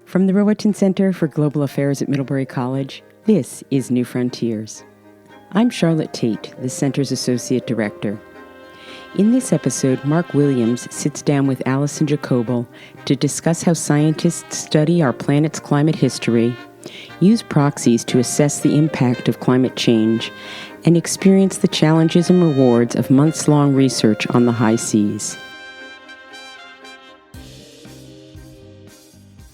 From the Rohatyn Center for Global Affairs at Middlebury College, this is New Frontiers. I'm Charlotte Tate, the Center's Associate Director. In this episode, Mark Williams sits down with Allison Jacobel to discuss how scientists study our planet's climate history, use proxies to assess the impact of climate change, and experience the challenges and rewards of months-long research on the high seas.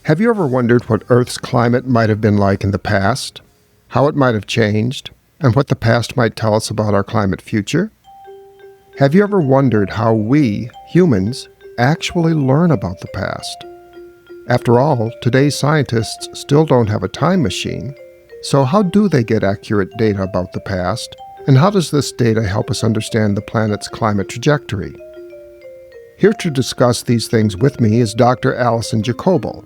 Have you ever wondered what Earth's climate might have been like in the past, how it might have changed, and what the past might tell us about our climate future? Have you ever wondered how we, humans, actually learn about the past? After all, today's scientists still don't have a time machine, so how do they get accurate data about the past, and how does this data help us understand the planet's climate trajectory? Here to discuss these things with me is Dr. Allison Jacobel,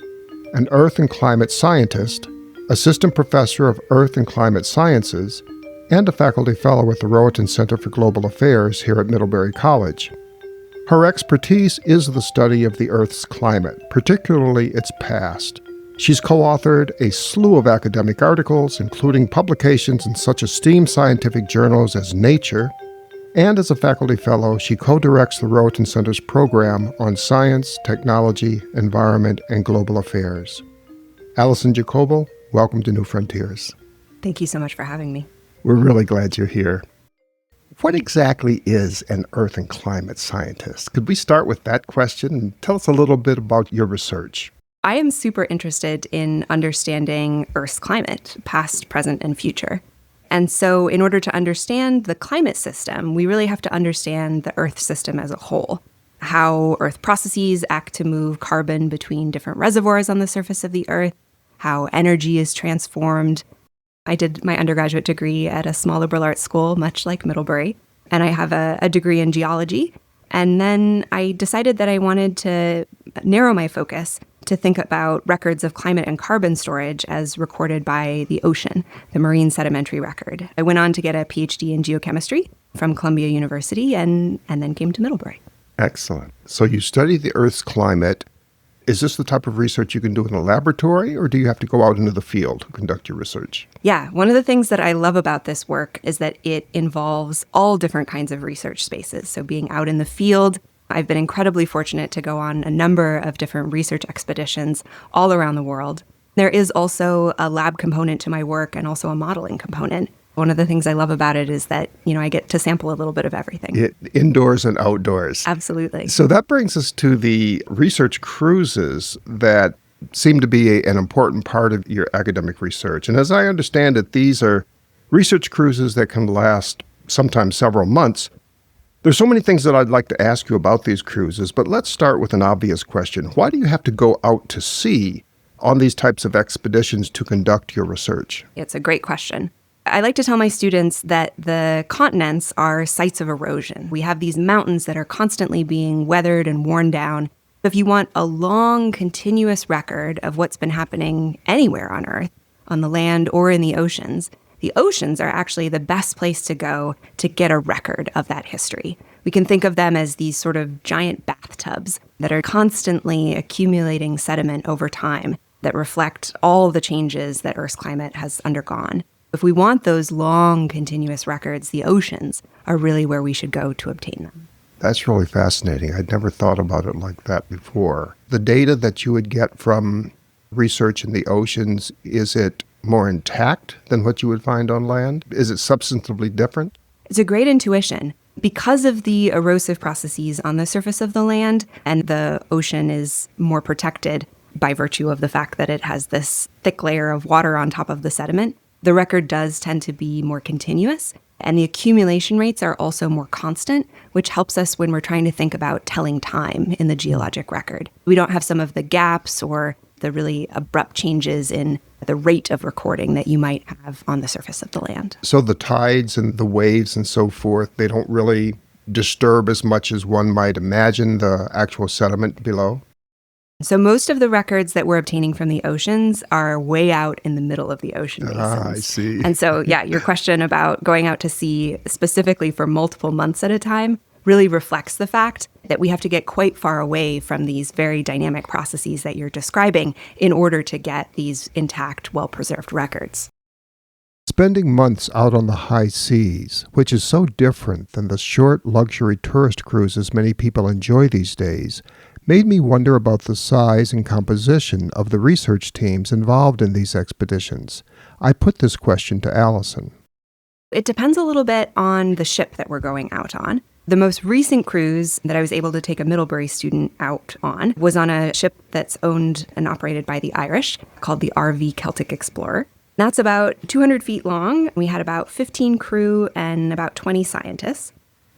an Earth and climate scientist, assistant professor of Earth and Climate Sciences, and a faculty fellow at the Rohatyn Center for Global Affairs here at Middlebury College. Her expertise is the study of the Earth's climate, particularly its past. She's co-authored a slew of academic articles, including publications in such esteemed scientific journals as Nature, and as a faculty fellow, she co-directs the Rohatyn Center's program on science, technology, environment, and global affairs. Allison Jacobel, welcome to New Frontiers. Thank you so much for having me. We're really glad you're here. What exactly is an Earth and climate scientist? Could we start with that question and tell us a little bit about your research? I am super interested in understanding Earth's climate, past, present, and future. And so in order to understand the climate system, we really have to understand the Earth system as a whole, how Earth processes act to move carbon between different reservoirs on the surface of the Earth, how energy is transformed. I did my undergraduate degree at a small liberal arts school, much like Middlebury, and I have a degree in geology. And then I decided that I wanted to narrow my focus to think about records of climate and carbon storage as recorded by the ocean, the marine sedimentary record. I went on to get a PhD in geochemistry from Columbia University and then came to Middlebury. Excellent. So you study the Earth's climate. Is this the type of research you can do in a laboratory, or do you have to go out into the field to conduct your research? Yeah, one of the things that I love about this work is that it involves all different kinds of research spaces. So being out in the field, I've been incredibly fortunate to go on a number of different research expeditions all around the world. There is also a lab component to my work and also a modeling component. One of the things I love about it is that, I get to sample a little bit of everything. Indoors and outdoors. Absolutely. So that brings us to the research cruises that seem to be an important part of your academic research. And as I understand it, these are research cruises that can last sometimes several months. There's so many things that I'd like to ask you about these cruises, but let's start with an obvious question. Why do you have to go out to sea on these types of expeditions to conduct your research? It's a great question. I like to tell my students that the continents are sites of erosion. We have these mountains that are constantly being weathered and worn down. If you want a long, continuous record of what's been happening anywhere on Earth, on the land or in the oceans are actually the best place to go to get a record of that history. We can think of them as these sort of giant bathtubs that are constantly accumulating sediment over time that reflect all the changes that Earth's climate has undergone. If we want those long, continuous records, the oceans are really where we should go to obtain them. That's really fascinating. I'd never thought about it like that before. The data that you would get from research in the oceans, is it more intact than what you would find on land? Is it substantively different? It's a great intuition. Because of the erosive processes on the surface of the land, and the ocean is more protected by virtue of the fact that it has this thick layer of water on top of the sediment, the record does tend to be more continuous, and the accumulation rates are also more constant, which helps us when we're trying to think about telling time in the geologic record. We don't have some of the gaps or the really abrupt changes in the rate of recording that you might have on the surface of the land. So the tides and the waves and so forth, they don't really disturb as much as one might imagine the actual sediment below? So most of the records that we're obtaining from the oceans are way out in the middle of the ocean basins. I see. And so, yeah, your question about going out to sea specifically for multiple months at a time, really reflects the fact that we have to get quite far away from these very dynamic processes that you're describing in order to get these intact, well-preserved records. Spending months out on the high seas, which is so different than the short luxury tourist cruises many people enjoy these days, made me wonder about the size and composition of the research teams involved in these expeditions. I put this question to Allison. It depends a little bit on the ship that we're going out on. The most recent cruise that I was able to take a Middlebury student out on was on a ship that's owned and operated by the Irish called the RV Celtic Explorer. That's about 200 feet long. We had about 15 crew and about 20 scientists.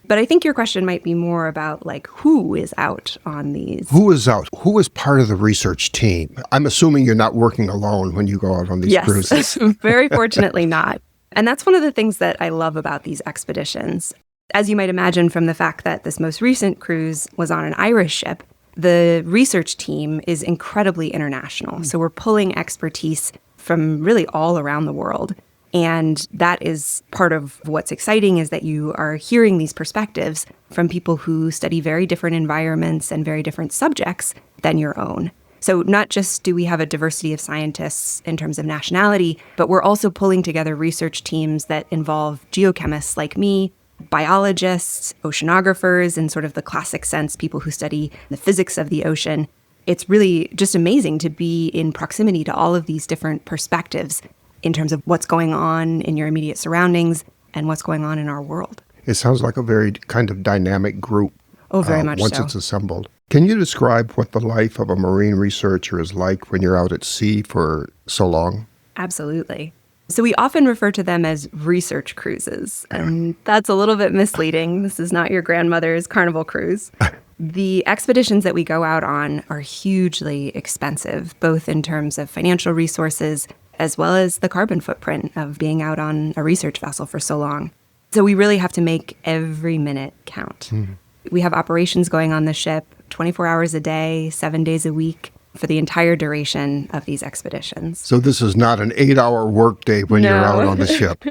But I think your question might be more about, like, who is out on these? Who is out? Who is part of the research team? I'm assuming you're not working alone when you go out on these cruises. Yes, very fortunately not. And that's one of the things that I love about these expeditions. As you might imagine from the fact that this most recent cruise was on an Irish ship, the research team is incredibly international. So we're pulling expertise from really all around the world. And that is part of what's exciting, is that you are hearing these perspectives from people who study very different environments and very different subjects than your own. So not just do we have a diversity of scientists in terms of nationality, but we're also pulling together research teams that involve geochemists like me, biologists, oceanographers in sort of the classic sense, people who study the physics of the ocean. It's really just amazing to be in proximity to all of these different perspectives in terms of what's going on in your immediate surroundings and what's going on in our world. It sounds like a very kind of dynamic group. Oh, very much once so. It's assembled. Can you describe what the life of a marine researcher is like when you're out at sea for so long? Absolutely. So we often refer to them as research cruises, and that's a little bit misleading. This is not your grandmother's carnival cruise. The expeditions that we go out on are hugely expensive, both in terms of financial resources as well as the carbon footprint of being out on a research vessel for so long. So we really have to make every minute count. Mm-hmm. We have operations going on the ship 24 hours a day, 7 days a week for the entire duration of these expeditions. So this is not an 8-hour workday when you're out on the ship.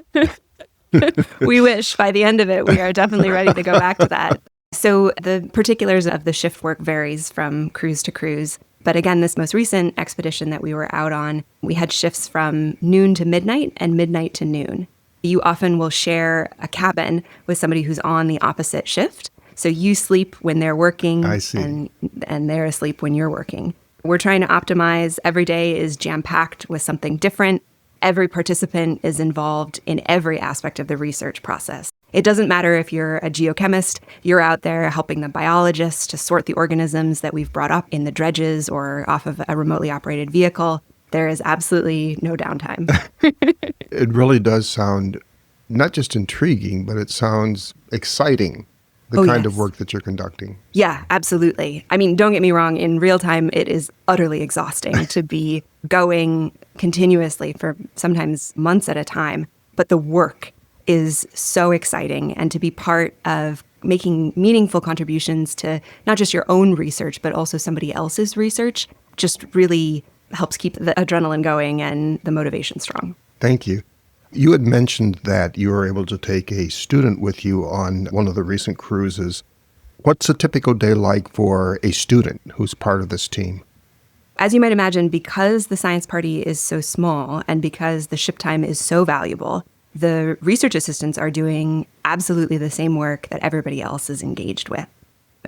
We wish. By the end of it, we are definitely ready to go back to that. So the particulars of the shift work varies from cruise to cruise. But again, this most recent expedition that we were out on, we had shifts from noon to midnight and midnight to noon. You often will share a cabin with somebody who's on the opposite shift. So you sleep when they're working, I see. and they're asleep when you're working. We're trying to optimize. Every day is jam-packed with something different. Every participant is involved in every aspect of the research process. It doesn't matter if you're a geochemist, you're out there helping the biologists to sort the organisms that we've brought up in the dredges or off of a remotely operated vehicle. There is absolutely no downtime. It really does sound not just intriguing, but it sounds exciting, the kind of work that you're conducting. Yeah, absolutely. I mean, don't get me wrong. In real time, it is utterly exhausting to be going continuously for sometimes months at a time. But the work is so exciting, and to be part of making meaningful contributions to not just your own research, but also somebody else's research just really helps keep the adrenaline going and the motivation strong. Thank you. You had mentioned that you were able to take a student with you on one of the recent cruises. What's a typical day like for a student who's part of this team? As you might imagine, because the science party is so small and because the ship time is so valuable, the research assistants are doing absolutely the same work that everybody else is engaged with.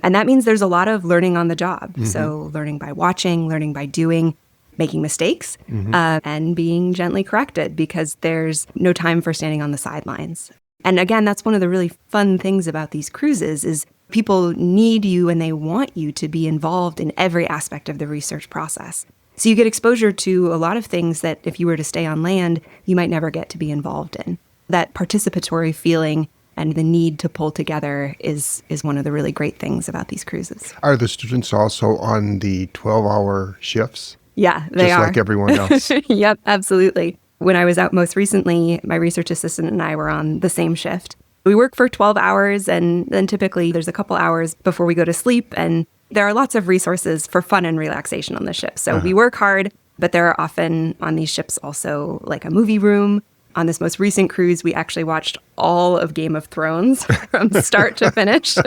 And that means there's a lot of learning on the job. Mm-hmm. So learning by watching, learning by doing, making mistakes, and being gently corrected, because there's no time for standing on the sidelines. And again, that's one of the really fun things about these cruises is people need you and they want you to be involved in every aspect of the research process. So you get exposure to a lot of things that if you were to stay on land, you might never get to be involved in. That participatory feeling and the need to pull together is one of the really great things about these cruises. Are the students also on the 12-hour shifts? Yeah, they are. Just like everyone else. Yep, absolutely. When I was out most recently, my research assistant and I were on the same shift. We work for 12 hours, and then typically there's a couple hours before we go to sleep, and there are lots of resources for fun and relaxation on the ship. So we work hard, but there are often on these ships also like a movie room. On this most recent cruise, we actually watched all of Game of Thrones from start to finish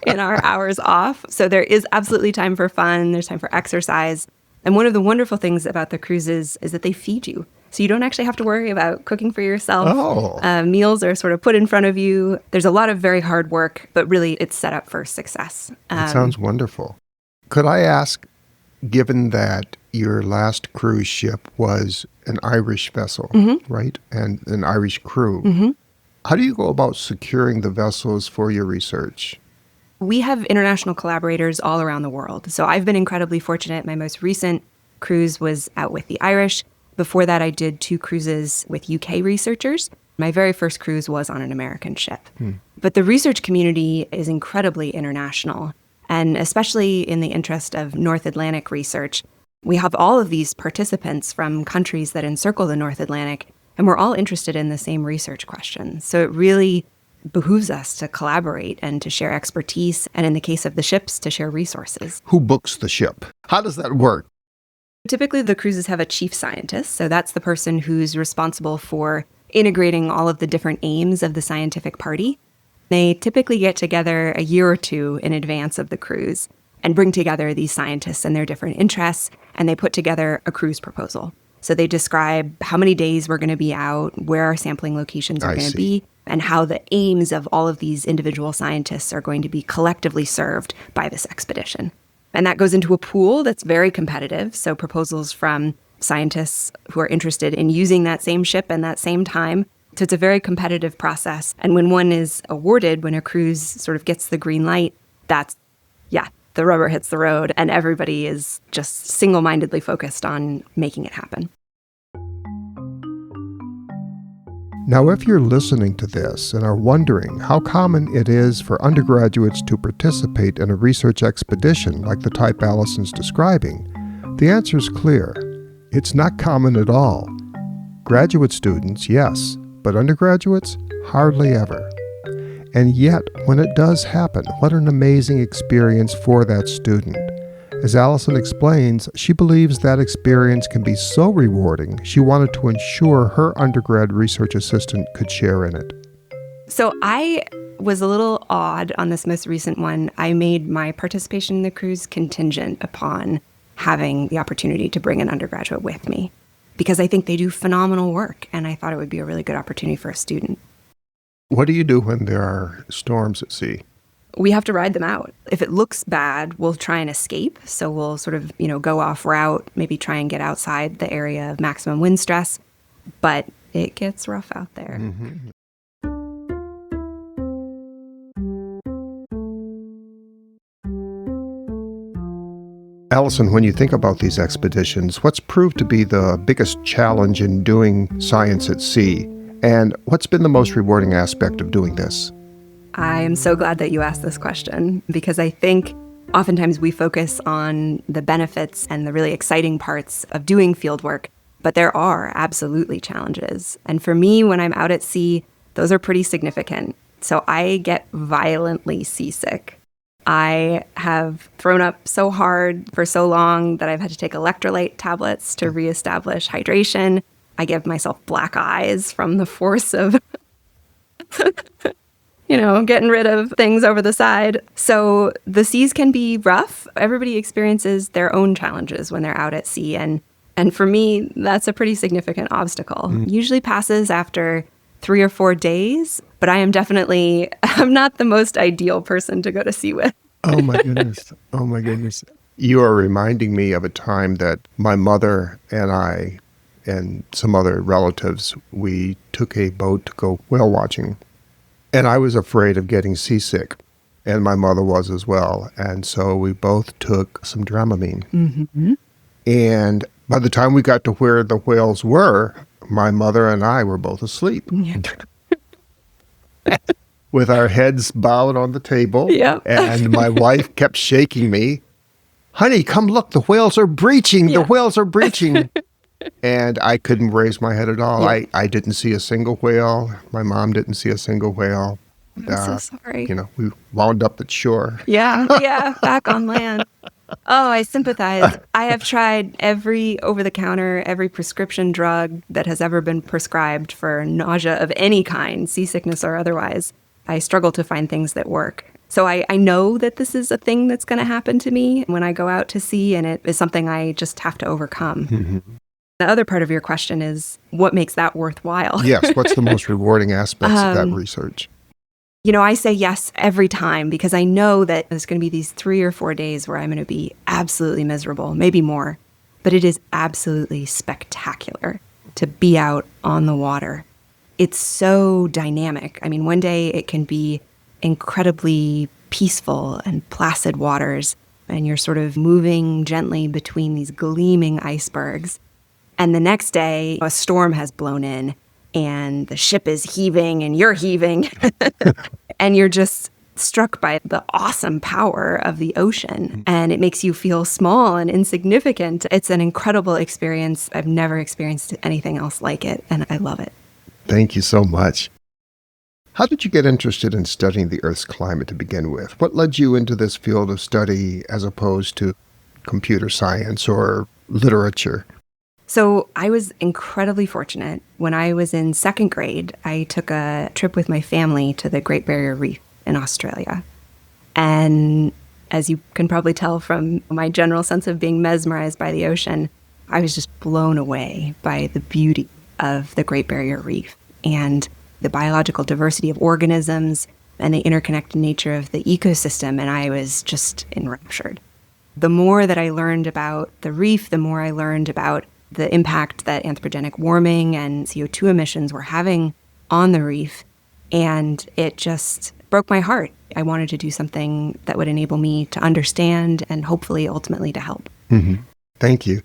in our hours off. So there is absolutely time for fun. There's time for exercise. And one of the wonderful things about the cruises is that they feed you. So you don't actually have to worry about cooking for yourself. Oh. Meals are sort of put in front of you. There's a lot of very hard work, but really it's set up for success. That sounds wonderful. Could I ask, given that your last cruise ship was an Irish vessel, right, and an Irish crew, how do you go about securing the vessels for your research? We have international collaborators all around the world. So I've been incredibly fortunate. My most recent cruise was out with the Irish. Before that, I did 2 cruises with UK researchers. My very first cruise was on an American ship. But the research community is incredibly international. And especially in the interest of North Atlantic research, we have all of these participants from countries that encircle the North Atlantic, and we're all interested in the same research questions. So it really behooves us to collaborate and to share expertise, and in the case of the ships, to share resources. Who books the ship? How does that work? Typically, the cruises have a chief scientist, so that's the person who's responsible for integrating all of the different aims of the scientific party. They typically get together a year or 2 in advance of the cruise and bring together these scientists and their different interests, and they put together a cruise proposal. So they describe how many days we're going to be out, where our sampling locations are going to be, and how the aims of all of these individual scientists are going to be collectively served by this expedition. And that goes into a pool that's very competitive. So proposals from scientists who are interested in using that same ship and that same time. So it's a very competitive process. And when one is awarded, when a cruise sort of gets the green light, that's, the rubber hits the road and everybody is just single-mindedly focused on making it happen. Now, if you're listening to this and are wondering how common it is for undergraduates to participate in a research expedition like the type Allison's describing, the answer is clear. It's not common at all. Graduate students, yes, but undergraduates, hardly ever. And yet, when it does happen, what an amazing experience for that student. As Allison explains, she believes that experience can be so rewarding, she wanted to ensure her undergrad research assistant could share in it. So I was a little odd on this most recent one. I made my participation in the cruise contingent upon having the opportunity to bring an undergraduate with me, because I think they do phenomenal work, and I thought it would be a really good opportunity for a student. What do you do when there are storms at sea? We have to ride them out. If it looks bad, we'll try and escape. So we'll sort of, go off route, maybe try and get outside the area of maximum wind stress. But it gets rough out there. Allison, when you think about these expeditions, what's proved to be the biggest challenge in doing science at sea? And what's been the most rewarding aspect of doing this? I am so glad that you asked this question, because I think oftentimes we focus on the benefits and the really exciting parts of doing field work, but there are absolutely challenges. And for me, when I'm out at sea, those are pretty significant. So I get violently seasick. I have thrown up so hard for so long that I've had to take electrolyte tablets to reestablish hydration. I give myself black eyes from the force of getting rid of things over the side. So the seas can be rough. Everybody experiences their own challenges when they're out at sea. And for me, that's a pretty significant obstacle. Usually passes after 3 or 4 days, but I'm not the most ideal person to go to sea with. Oh my goodness. Oh my goodness. You are reminding me of a time that my mother and I and some other relatives, we took a boat to go whale watching. And I was afraid of getting seasick, and my mother was as well. And so we both took some Dramamine. And by the time we got to where the whales were, my mother and I were both asleep. With our heads bowed on the table. And my wife kept shaking me. Honey, come look, the whales are breaching. The whales are breaching. And I couldn't raise my head at all. I didn't see a single whale. My mom didn't see a single whale. I'm so sorry. We wound up at shore. Yeah, back on land. Oh, I sympathize. I have tried every over-the-counter, every prescription drug that has ever been prescribed for nausea of any kind, seasickness or otherwise. I struggle to find things that work. So I know that this is a thing that's going to happen to me when I go out to sea, and it is something I just have to overcome. Mm-hmm. The other part of your question is, what makes that worthwhile? Yes, what's the most rewarding aspects of that research? I say yes every time because I know that there's going to be these 3 or 4 days where I'm going to be absolutely miserable, maybe more. But it is absolutely spectacular to be out on the water. It's so dynamic. I mean, one day it can be incredibly peaceful and placid waters, and you're sort of moving gently between these gleaming icebergs. And the next day, a storm has blown in, and the ship is heaving, and you're heaving, and you're just struck by the awesome power of the ocean, and it makes you feel small and insignificant. It's an incredible experience. I've never experienced anything else like it, and I love it. Thank you so much. How did you get interested in studying the Earth's climate to begin with? What led you into this field of study as opposed to computer science or literature? So I was incredibly fortunate. When I was in second grade, I took a trip with my family to the Great Barrier Reef in Australia. And as you can probably tell from my general sense of being mesmerized by the ocean, I was just blown away by the beauty of the Great Barrier Reef and the biological diversity of organisms and the interconnected nature of the ecosystem. And I was just enraptured. The more that I learned about the reef, the more I learned about the impact that anthropogenic warming and CO2 emissions were having on the reef. And it just broke my heart. I wanted to do something that would enable me to understand and hopefully ultimately to help. Mm-hmm. Thank you.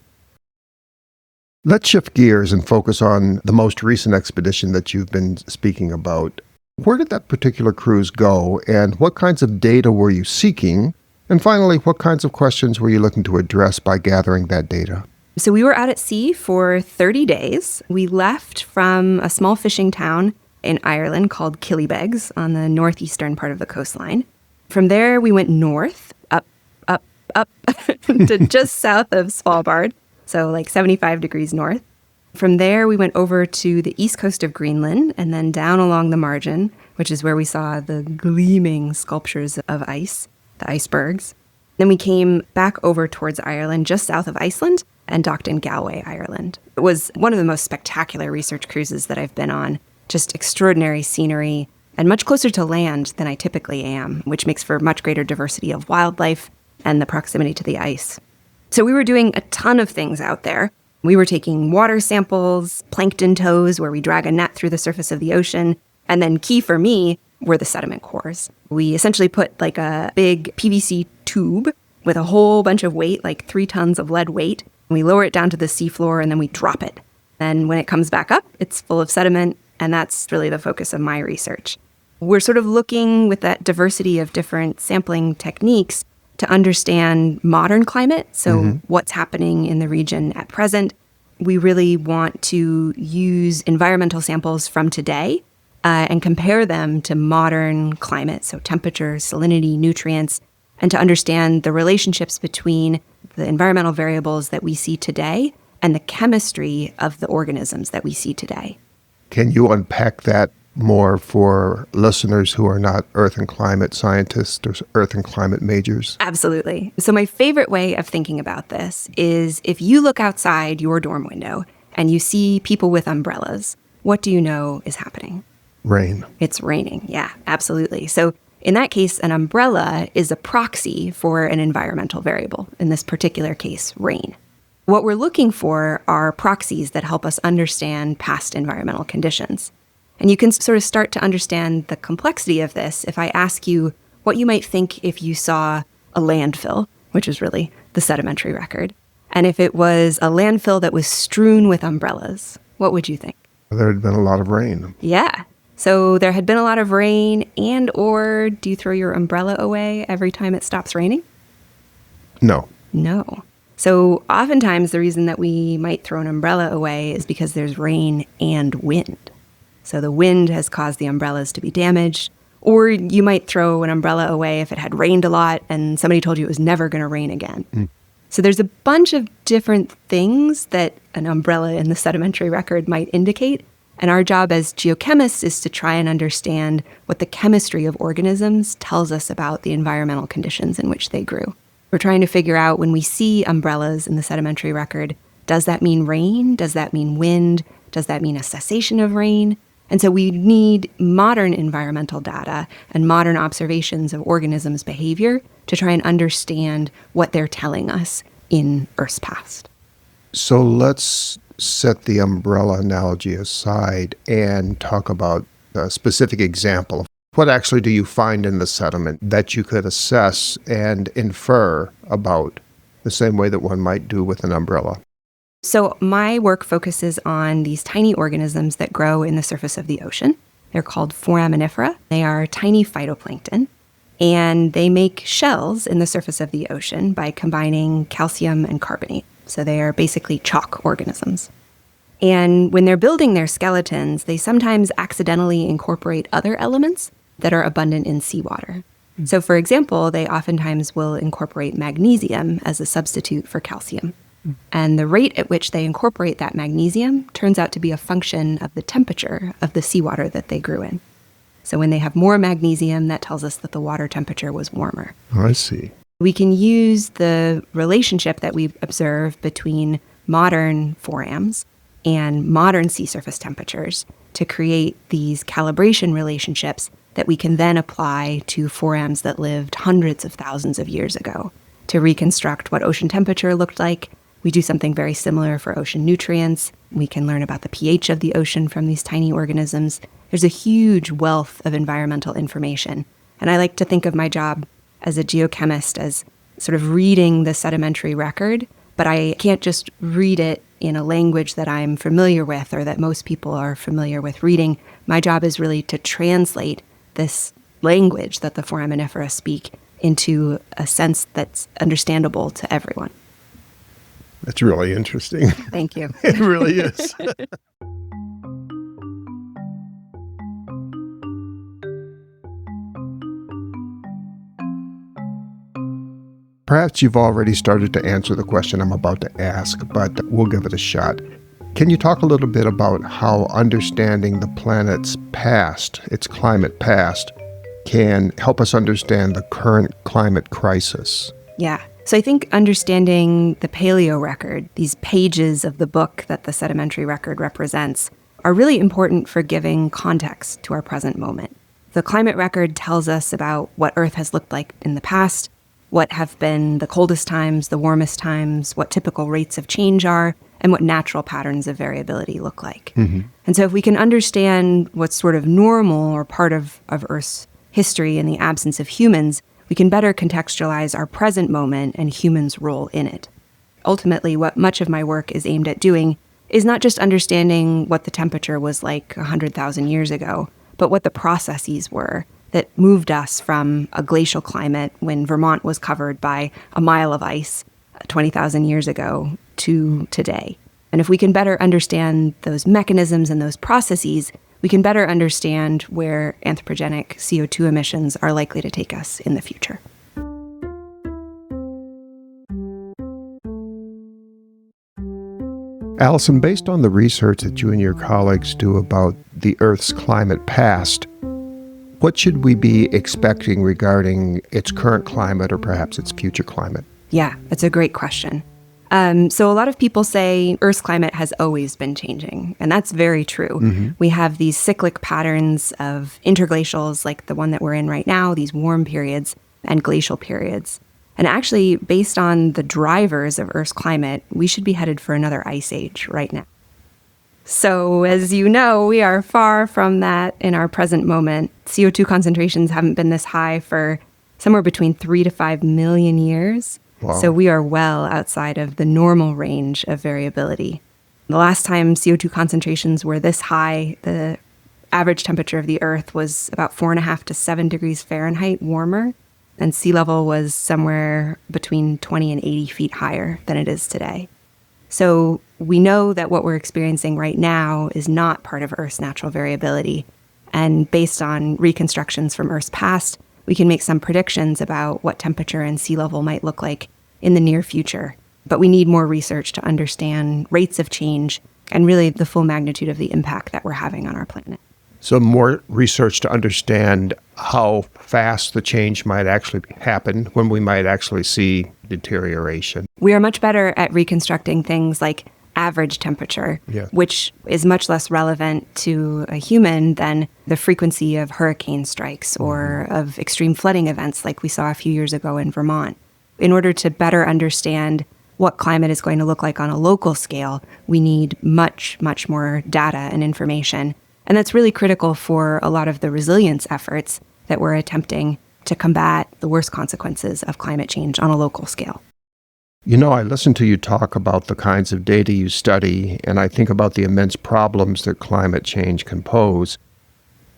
Let's shift gears and focus on the most recent expedition that you've been speaking about. Where did that particular cruise go, and what kinds of data were you seeking? And finally, what kinds of questions were you looking to address by gathering that data? So we were out at sea for 30 days. We left from a small fishing town in Ireland called Killybegs on the northeastern part of the coastline. From there, we went north, up, to just south of Svalbard, so like 75 degrees north. From there, we went over to the east coast of Greenland and then down along the margin, which is where we saw the gleaming sculptures of ice, the icebergs. Then we came back over towards Ireland, just south of Iceland, and docked in Galway, Ireland. It was one of the most spectacular research cruises that I've been on. Just extraordinary scenery and much closer to land than I typically am, which makes for much greater diversity of wildlife and the proximity to the ice. So we were doing a ton of things out there. We were taking water samples, plankton tows, where we drag a net through the surface of the ocean, and then key for me were the sediment cores. We essentially put like a big PVC tube with a whole bunch of weight, like 3 tons of lead weight. We lower it down to the seafloor and then we drop it. And when it comes back up, it's full of sediment. And that's really the focus of my research. We're sort of looking with that diversity of different sampling techniques to understand modern climate. So what's happening in the region at present. We really want to use environmental samples from today and compare them to modern climate. So temperature, salinity, nutrients, and to understand the relationships between the environmental variables that we see today and the chemistry of the organisms that we see today. Can you unpack that more for listeners who are not Earth and climate scientists or Earth and climate majors? Absolutely. So my favorite way of thinking about this is if you look outside your dorm window and you see people with umbrellas, what do you know is happening? Rain. It's raining. Yeah, absolutely. So in that case, an umbrella is a proxy for an environmental variable, in this particular case, rain. What we're looking for are proxies that help us understand past environmental conditions. And you can sort of start to understand the complexity of this if I ask you what you might think if you saw a landfill, which is really the sedimentary record, and if it was a landfill that was strewn with umbrellas. What would you think? There had been a lot of rain. Yeah. So there had been a lot of rain, and or do you throw your umbrella away every time it stops raining? No. No. So oftentimes the reason that we might throw an umbrella away is because there's rain and wind. So the wind has caused the umbrellas to be damaged, Or you might throw an umbrella away if it had rained a lot and somebody told you it was never going to rain again. So there's a bunch of different things that an umbrella in the sedimentary record might indicate. And our job as geochemists is to try and understand what the chemistry of organisms tells us about the environmental conditions in which they grew. We're trying to figure out, when we see umbrellas in the sedimentary record, does that mean rain? Does that mean wind? Does that mean a cessation of rain? And so we need modern environmental data and modern observations of organisms' behavior to try and understand what they're telling us in Earth's past. So let's set the umbrella analogy aside and talk about a specific example. What actually do you find in the sediment that you could assess and infer about the same way that one might do with an umbrella? So my work focuses on these tiny organisms that grow in the surface of the ocean. They're called foraminifera. They are tiny phytoplankton, and they make shells in the surface of the ocean by combining calcium and carbonate. So they are basically chalk organisms. And when they're building their skeletons, they sometimes accidentally incorporate other elements that are abundant in seawater. So for example, they oftentimes will incorporate magnesium as a substitute for calcium. And the rate at which they incorporate that magnesium turns out to be a function of the temperature of the seawater that they grew in. So when they have more magnesium, that tells us that the water temperature was warmer. I see. We can use the relationship that we observe between modern forams and modern sea surface temperatures to create these calibration relationships that we can then apply to forams that lived hundreds of thousands of years ago to reconstruct what ocean temperature looked like. We do something very similar for ocean nutrients. We can learn about the pH of the ocean from these tiny organisms. There's a huge wealth of environmental information. And I like to think of my job as a geochemist as sort of reading the sedimentary record, but I can't just read it in a language that I'm familiar with or that most people are familiar with reading. My job is really to translate this language that the foraminifera speak into a sense that's understandable to everyone. That's really interesting. Thank you. It really is. Perhaps you've already started to answer the question I'm about to ask, but we'll give it a shot. Can you talk a little bit about how understanding the planet's past, its climate past, can help us understand the current climate crisis? Yeah. So I think understanding the paleo record, these pages of the book that the sedimentary record represents, are really important for giving context to our present moment. The climate record tells us about what Earth has looked like in the past, what have been the coldest times, the warmest times, what typical rates of change are, and what natural patterns of variability look like. And so if we can understand what's sort of normal or part of Earth's history in the absence of humans, we can better contextualize our present moment and humans' role in it. Ultimately, what much of my work is aimed at doing is not just understanding what the temperature was like 100,000 years ago, but what the processes were that moved us from a glacial climate when Vermont was covered by a mile of ice 20,000 years ago to today. And if we can better understand those mechanisms and those processes, we can better understand where anthropogenic CO2 emissions are likely to take us in the future. Allison, based on the research that you and your colleagues do about the Earth's climate past, what should we be expecting regarding its current climate or perhaps its future climate? Yeah, that's a great question. So a lot of people say Earth's climate has always been changing, and that's very true. We have these cyclic patterns of interglacials like the one that we're in right now, these warm periods, and glacial periods. And actually, based on the drivers of Earth's climate, we should be headed for another ice age right now. So as you know, we are far from that in our present moment. CO2 concentrations haven't been this high for somewhere between 3 to 5 million years. Wow. So we are well outside of the normal range of variability. The last time CO2 concentrations were this high, the average temperature of the Earth was about 4.5 to 7 degrees Fahrenheit warmer, and sea level was somewhere between 20 and 80 feet higher than it is today. So we know that what we're experiencing right now is not part of Earth's natural variability. And based on reconstructions from Earth's past, we can make some predictions about what temperature and sea level might look like in the near future. But we need more research to understand rates of change and really the full magnitude of the impact that we're having on our planet. So more research to understand how fast the change might actually happen, when we might actually see deterioration. We are much better at reconstructing things like average temperature, which is much less relevant to a human than the frequency of hurricane strikes or of extreme flooding events like we saw a few years ago in Vermont. In order to better understand what climate is going to look like on a local scale, we need much, much more data and information. And that's really critical for a lot of the resilience efforts that we're attempting to combat the worst consequences of climate change on a local scale. You know, I listen to you talk about the kinds of data you study, and I think about the immense problems that climate change can pose,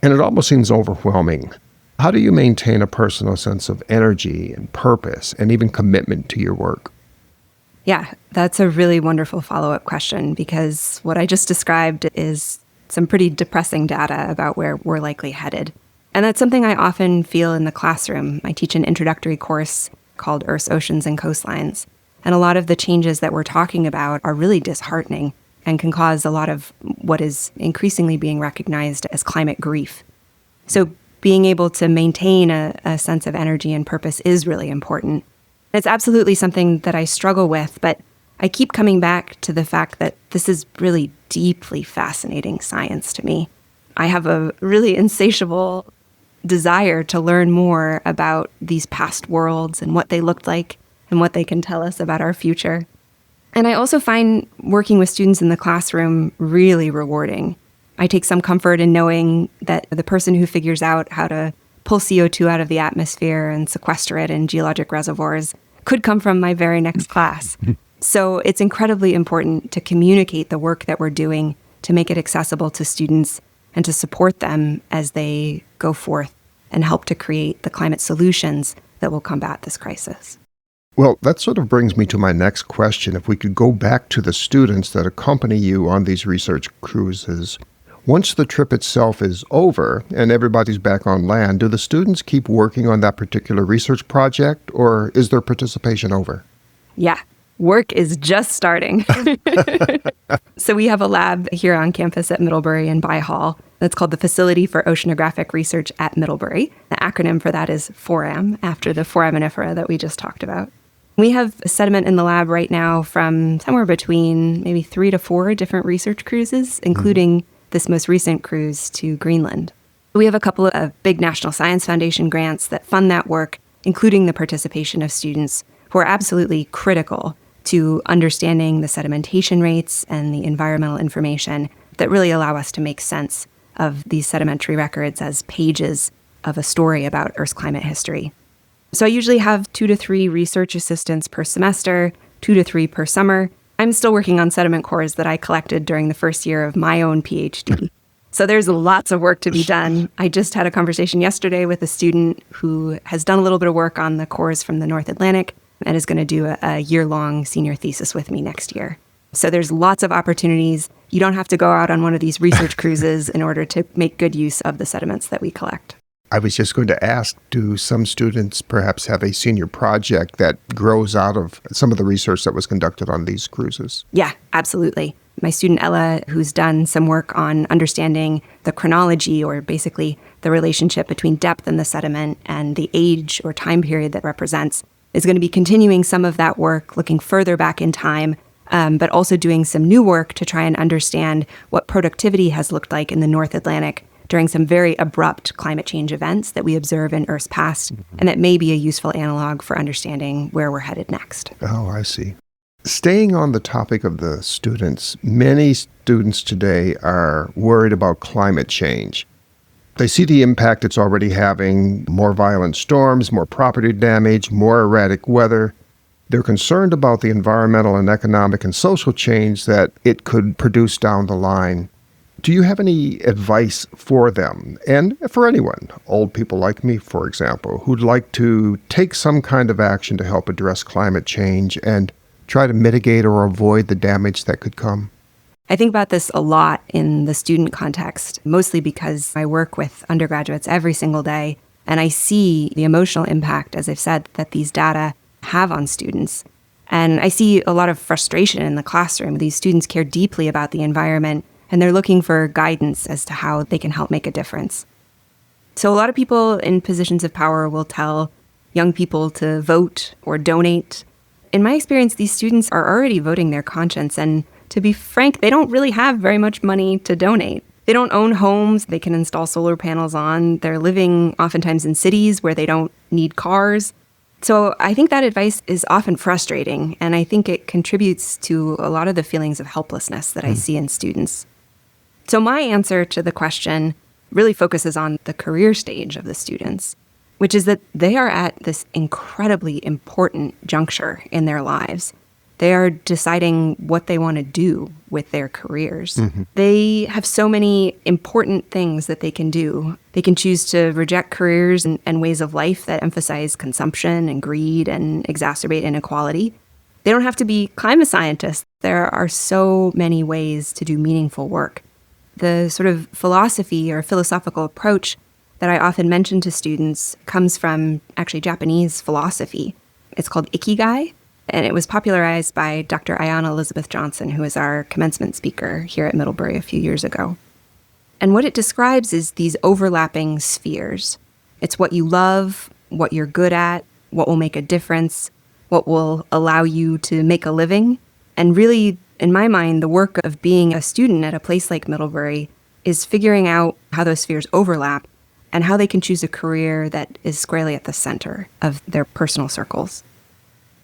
and it almost seems overwhelming. How do you maintain a personal sense of energy and purpose and even commitment to your work? Yeah, that's a really wonderful follow-up question, because what I just described is some pretty depressing data about where we're likely headed. And that's something I often feel in the classroom. I teach an introductory course called Earth's Oceans and Coastlines. And a lot of the changes that we're talking about are really disheartening and can cause a lot of what is increasingly being recognized as climate grief. So being able to maintain a sense of energy and purpose is really important. It's absolutely something that I struggle with, but I keep coming back to the fact that this is really deeply fascinating science to me. I have a really insatiable desire to learn more about these past worlds and what they looked like and what they can tell us about our future. And I also find working with students in the classroom really rewarding. I take some comfort in knowing that the person who figures out how to pull CO2 out of the atmosphere and sequester it in geologic reservoirs could come from my very next class. So it's incredibly important to communicate the work that we're doing, to make it accessible to students and to support them as they go forth and help to create the climate solutions that will combat this crisis. Well, that sort of brings me to my next question. If we could go back to the students that accompany you on these research cruises, once the trip itself is over and everybody's back on land, do the students keep working on that particular research project, or is their participation over? Yeah, work is just starting. So we have a lab here on campus at Middlebury in By Hall that's called the Facility for Oceanographic Research at Middlebury. The acronym for that is FORAM, after the foraminifera that we just talked about. We have sediment in the lab right now from somewhere between maybe 3 to 4 different research cruises, including this most recent cruise to Greenland. We have a couple of big National Science Foundation grants that fund that work, including the participation of students who are absolutely critical to understanding the sedimentation rates and the environmental information that really allow us to make sense of these sedimentary records as pages of a story about Earth's climate history. So I usually have 2 to 3 research assistants per semester, 2 to 3 per summer. I'm still working on sediment cores that I collected during the first year of my own PhD. So there's lots of work to be done. I just had a conversation yesterday with a student who has done a little bit of work on the cores from the North Atlantic and is going to do a year-long senior thesis with me next year. So there's lots of opportunities. You don't have to go out on one of these research cruises in order to make good use of the sediments that we collect. I was just going to ask, do some students perhaps have a senior project that grows out of some of the research that was conducted on these cruises? Yeah, absolutely. My student Ella, who's done some work on understanding the chronology, or basically the relationship between depth in the sediment and the age or time period that represents, is going to be continuing some of that work, looking further back in time, but also doing some new work to try and understand what productivity has looked like in the North Atlantic during some very abrupt climate change events that we observe in Earth's past, and that may be a useful analog for understanding where we're headed next. Oh, I see. Staying on the topic of the students, many students today are worried about climate change. They see the impact it's already having: more violent storms, more property damage, more erratic weather. They're concerned about the environmental and economic and social change that it could produce down the line. Do you have any advice for them, and for anyone, old people like me, for example, who'd like to take some kind of action to help address climate change and try to mitigate or avoid the damage that could come? I think about this a lot in the student context, mostly because I work with undergraduates every single day, and I see the emotional impact, as I've said, that these data have on students. And I see a lot of frustration in the classroom. These students care deeply about the environment, and they're looking for guidance as to how they can help make a difference. So a lot of people in positions of power will tell young people to vote or donate. In my experience, these students are already voting their conscience, and to be frank, they don't really have very much money to donate. They don't own homes they can install solar panels on. They're living oftentimes in cities where they don't need cars. So I think that advice is often frustrating, and I think it contributes to a lot of the feelings of helplessness that I see in students. So my answer to the question really focuses on the career stage of the students, which is that they are at this incredibly important juncture in their lives. They are deciding what they want to do with their careers. They have so many important things that they can do. They can choose to reject careers and ways of life that emphasize consumption and greed and exacerbate inequality. They don't have to be climate scientists. There are so many ways to do meaningful work. The sort of philosophy or philosophical approach that I often mention to students comes from actually Japanese philosophy. It's called Ikigai. And it was popularized by Dr. Ayanna Elizabeth Johnson, who was our commencement speaker here at Middlebury a few years ago. And what it describes is these overlapping spheres. It's what you love, what you're good at, what will make a difference, what will allow you to make a living. And really, in my mind, the work of being a student at a place like Middlebury is figuring out how those spheres overlap and how they can choose a career that is squarely at the center of their personal circles.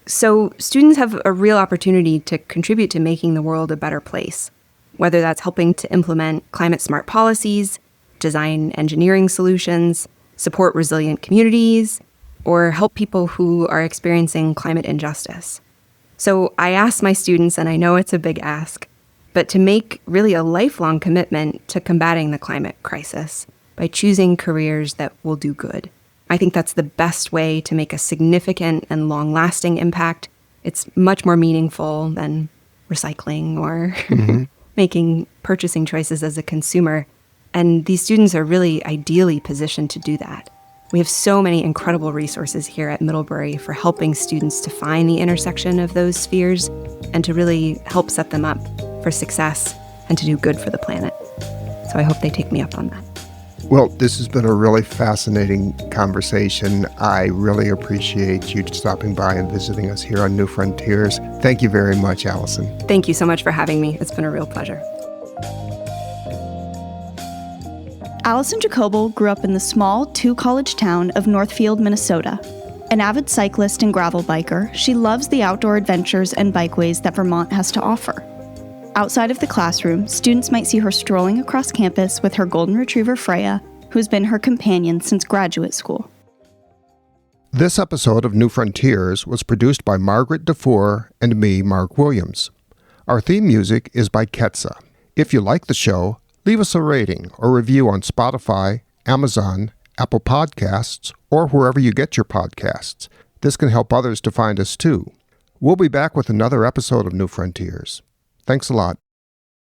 So students have a real opportunity to contribute to making the world a better place, whether that's helping to implement climate-smart policies, design engineering solutions, support resilient communities, or help people who are experiencing climate injustice. So I ask my students, and I know it's a big ask, but to make really a lifelong commitment to combating the climate crisis by choosing careers that will do good. I think that's the best way to make a significant and long-lasting impact. It's much more meaningful than recycling or making purchasing choices as a consumer. And these students are really ideally positioned to do that. We have so many incredible resources here at Middlebury for helping students to find the intersection of those spheres and to really help set them up for success and to do good for the planet. So I hope they take me up on that. Well, this has been a really fascinating conversation. I really appreciate you stopping by and visiting us here on New Frontiers. Thank you very much, Allison. Thank you so much for having me. It's been a real pleasure. Allison Jacobel grew up in the small two-college town of Northfield, Minnesota. An avid cyclist and gravel biker, she loves the outdoor adventures and bikeways that Vermont has to offer. Outside of the classroom, students might see her strolling across campus with her golden retriever Freya, who's been her companion since graduate school. This episode of New Frontiers was produced by Margaret DeFore and me, Mark Williams. Our theme music is by Ketsa. If you like the show, leave us a rating or review on Spotify, Amazon, Apple Podcasts, or wherever you get your podcasts. This can help others to find us too. We'll be back with another episode of New Frontiers. Thanks a lot.